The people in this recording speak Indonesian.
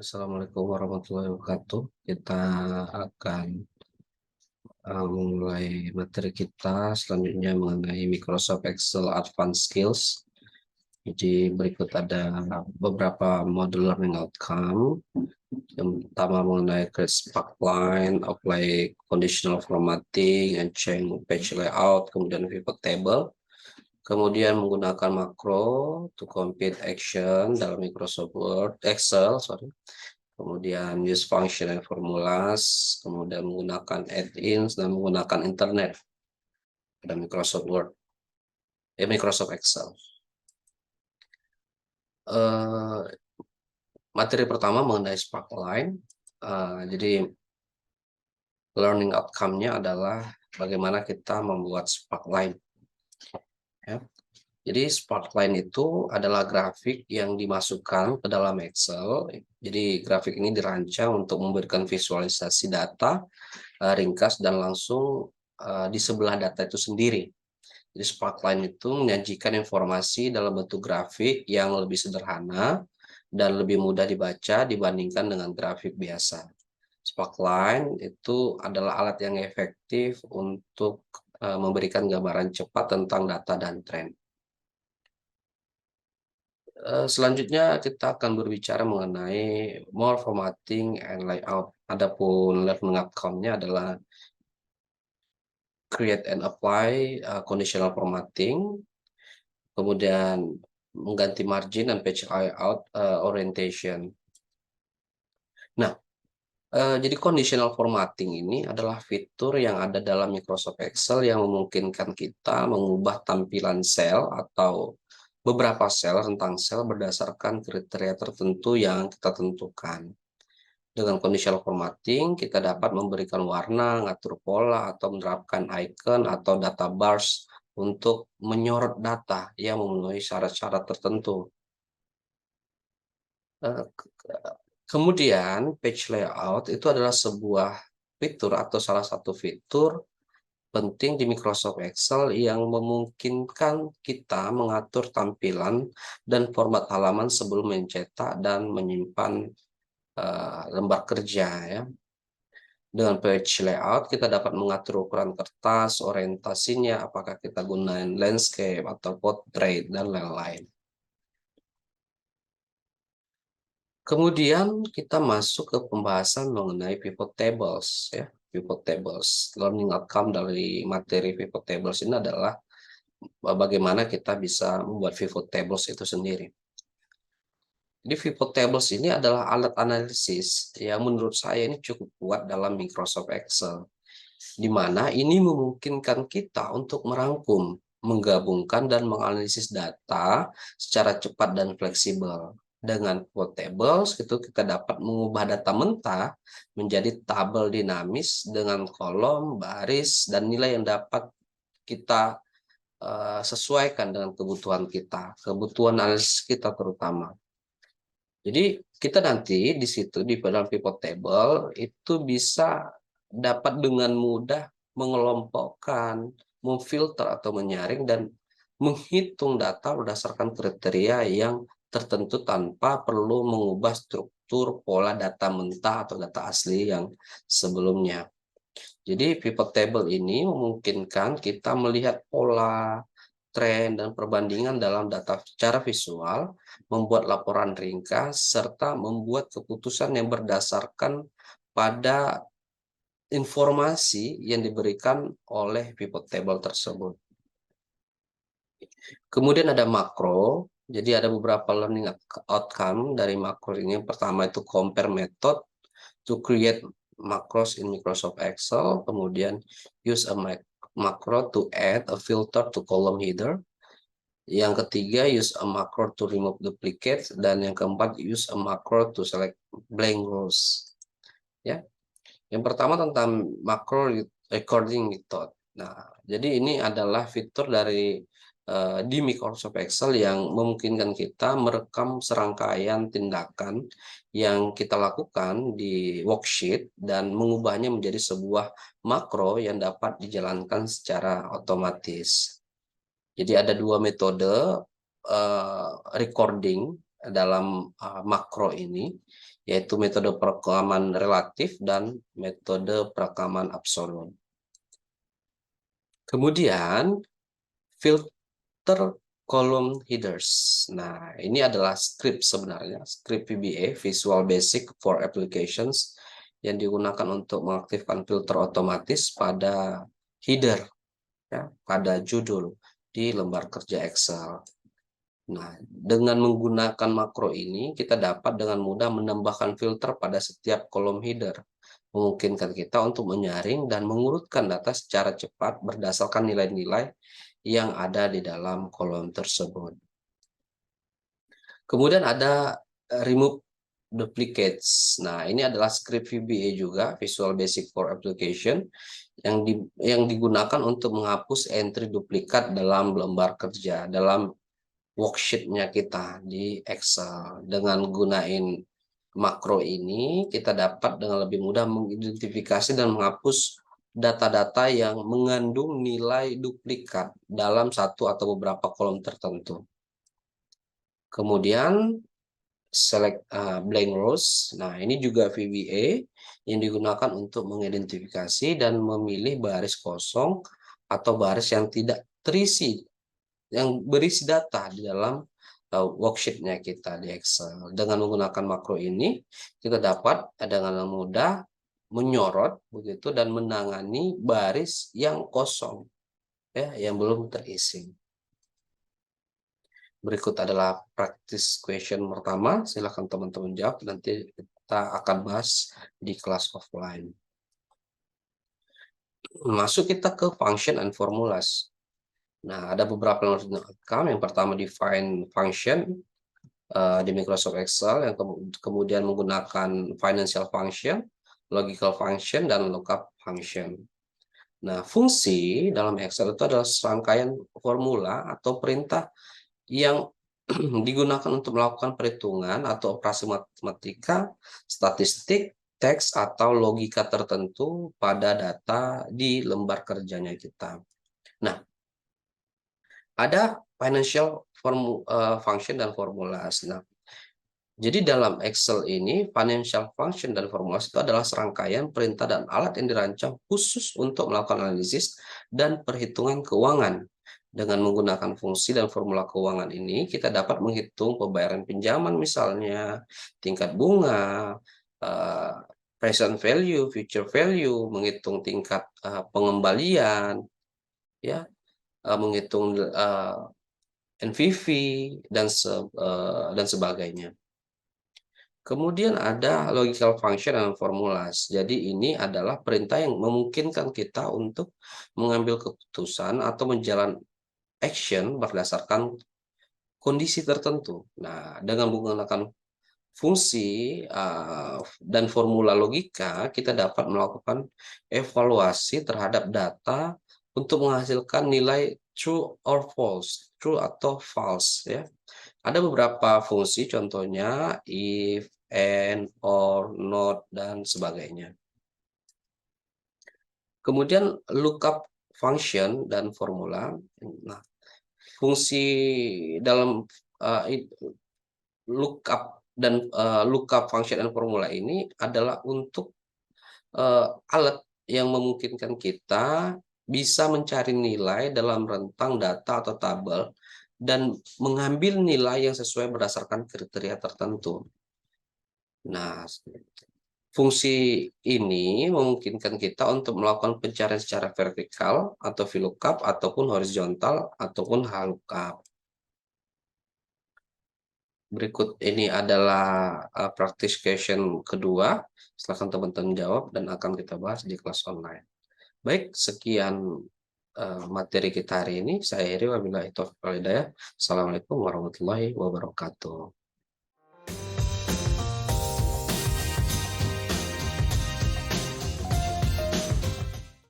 Assalamualaikum warahmatullahi wabarakatuh. Kita akan mulai materi kita selanjutnya mengenai Microsoft Excel Advanced Skills. Jadi berikut ada beberapa model learning outcome. Yang pertama mengenai create sparkline, apply conditional formatting, and change page layout, kemudian pivot table. Kemudian menggunakan makro to compute action dalam Microsoft Word, Excel, kemudian use function and formulas, kemudian menggunakan add-ins dan menggunakan internet pada Microsoft Word, Microsoft Excel. Materi pertama mengenai Sparkline. Jadi learning outcome-nya adalah bagaimana kita membuat Sparkline. Ya. Jadi Sparkline itu adalah grafik yang dimasukkan ke dalam Excel. Jadi grafik ini dirancang untuk memberikan visualisasi data ringkas dan langsung di sebelah data itu sendiri. Jadi Sparkline itu menyajikan informasi dalam bentuk grafik yang lebih sederhana dan lebih mudah dibaca dibandingkan dengan grafik biasa. Sparkline itu adalah alat yang efektif untuk memberikan gambaran cepat tentang data dan tren. Selanjutnya kita akan berbicara mengenai more formatting and layout. Adapun learning outcome-nya adalah create and apply conditional formatting, kemudian mengganti margin dan page layout orientation. Nah, jadi conditional formatting ini adalah fitur yang ada dalam Microsoft Excel yang memungkinkan kita mengubah tampilan sel atau beberapa sel, rentang sel berdasarkan kriteria tertentu yang kita tentukan. Dengan conditional formatting, kita dapat memberikan warna, ngatur pola, atau menerapkan icon atau data bars untuk menyorot data yang memenuhi syarat-syarat tertentu. Kemudian, page layout itu adalah sebuah fitur atau salah satu fitur penting di Microsoft Excel yang memungkinkan kita mengatur tampilan dan format halaman sebelum mencetak dan menyimpan lembar kerja, ya. Dengan page layout kita dapat mengatur ukuran kertas, orientasinya, apakah kita gunakan landscape atau portrait dan lain-lain. Kemudian kita masuk ke pembahasan mengenai pivot tables, ya. Pivot tables, learning outcome dari materi pivot tables ini adalah bagaimana kita bisa membuat pivot tables itu sendiri. Jadi pivot tables ini adalah alat analisis yang menurut saya ini cukup kuat dalam Microsoft Excel, di mana ini memungkinkan kita untuk merangkum, menggabungkan, dan menganalisis data secara cepat dan fleksibel. Dengan pivot tables, itu kita dapat mengubah data mentah menjadi tabel dinamis dengan kolom, baris, dan nilai yang dapat kita sesuaikan dengan kebutuhan kita, kebutuhan analisis kita terutama. Jadi kita nanti di situ di dalam pivot table itu bisa dapat dengan mudah mengelompokkan, memfilter atau menyaring dan menghitung data berdasarkan kriteria yang tertentu tanpa perlu mengubah struktur pola data mentah atau data asli yang sebelumnya. Jadi pivot table ini memungkinkan kita melihat pola, tren, dan perbandingan dalam data secara visual, membuat laporan ringkas, serta membuat keputusan yang berdasarkan pada informasi yang diberikan oleh pivot table tersebut. Kemudian ada makro, jadi ada beberapa learning outcome dari makro ini. Yang pertama itu compare method to create macros in Microsoft Excel, kemudian use a macro to add a filter to column header. Yang ketiga, use a macro to remove duplicates, dan yang keempat, use a macro to select blank rows. Ya, yang pertama tentang macro recording method. Nah, jadi ini adalah fitur dari di Microsoft Excel yang memungkinkan kita merekam serangkaian tindakan yang kita lakukan di worksheet dan mengubahnya menjadi sebuah makro yang dapat dijalankan secara otomatis. Jadi ada dua metode recording dalam makro ini. yaitu metode perekaman relatif dan metode perekaman absolut. Kemudian filter column headers. Nah, ini adalah script sebenarnya, script VBA, Visual Basic for Applications, yang digunakan untuk mengaktifkan filter otomatis pada header, ya, pada judul di lembar kerja Excel. Nah, dengan menggunakan makro ini, kita dapat dengan mudah menambahkan filter pada setiap kolom header, memungkinkan kita untuk menyaring dan mengurutkan data secara cepat berdasarkan nilai-nilai yang ada di dalam kolom tersebut. Kemudian ada remove duplicates. Nah, ini adalah script VBA juga, Visual Basic for Application, yang digunakan untuk menghapus entry duplikat dalam lembar kerja, dalam worksheet-nya kita di Excel. Dengan gunain makro ini, kita dapat dengan lebih mudah mengidentifikasi dan menghapus data-data yang mengandung nilai duplikat dalam satu atau beberapa kolom tertentu. Kemudian select blank rows. Nah, ini juga VBA yang digunakan untuk mengidentifikasi dan memilih baris kosong atau baris yang tidak terisi, yang berisi data di dalam worksheet-nya kita di Excel. Dengan menggunakan makro ini, kita dapat dengan mudah menyorot begitu dan menangani baris yang kosong, ya, yang belum terisi. Berikut adalah practice question pertama. Silakan teman-teman jawab. Nanti kita akan bahas di kelas offline. Masuk kita ke function and formulas. Nah, ada beberapa learning outcome. Yang pertama, define function di Microsoft Excel, yang kemudian menggunakan financial function, logical function, dan lookup function. Nah, fungsi dalam Excel itu adalah serangkaian formula atau perintah yang digunakan untuk melakukan perhitungan atau operasi matematika, statistik, teks, atau logika tertentu pada data di lembar kerjanya kita. Nah, ada financial function dan formula. Nah, jadi dalam Excel ini, financial function dan formula itu adalah serangkaian perintah dan alat yang dirancang khusus untuk melakukan analisis dan perhitungan keuangan. Dengan menggunakan fungsi dan formula keuangan ini, kita dapat menghitung pembayaran pinjaman misalnya, tingkat bunga, present value, future value, menghitung tingkat pengembalian, ya, menghitung NPV dan sebagainya. Kemudian ada logical function dan formulas. Jadi ini adalah perintah yang memungkinkan kita untuk mengambil keputusan atau menjalankan action berdasarkan kondisi tertentu. Nah, dengan menggunakan fungsi dan formula logika, kita dapat melakukan evaluasi terhadap data untuk menghasilkan nilai true or false, true atau false, ya. Ada beberapa fungsi, contohnya if, and, or, not, dan sebagainya. Kemudian lookup function dan formula. Nah, fungsi dalam lookup function dan formula ini adalah untuk alat yang memungkinkan kita bisa mencari nilai dalam rentang data atau tabel dan mengambil nilai yang sesuai berdasarkan kriteria tertentu. Nah, fungsi ini memungkinkan kita untuk melakukan pencarian secara vertikal atau VLOOKUP ataupun horizontal ataupun HLOOKUP. Berikut ini adalah practice question kedua. Silakan teman-teman jawab dan akan kita bahas di kelas online. Baik, sekian materi kita hari ini. Saya Heri, wabillahi taufiq wal hidayah. Assalamualaikum warahmatullahi wabarakatuh.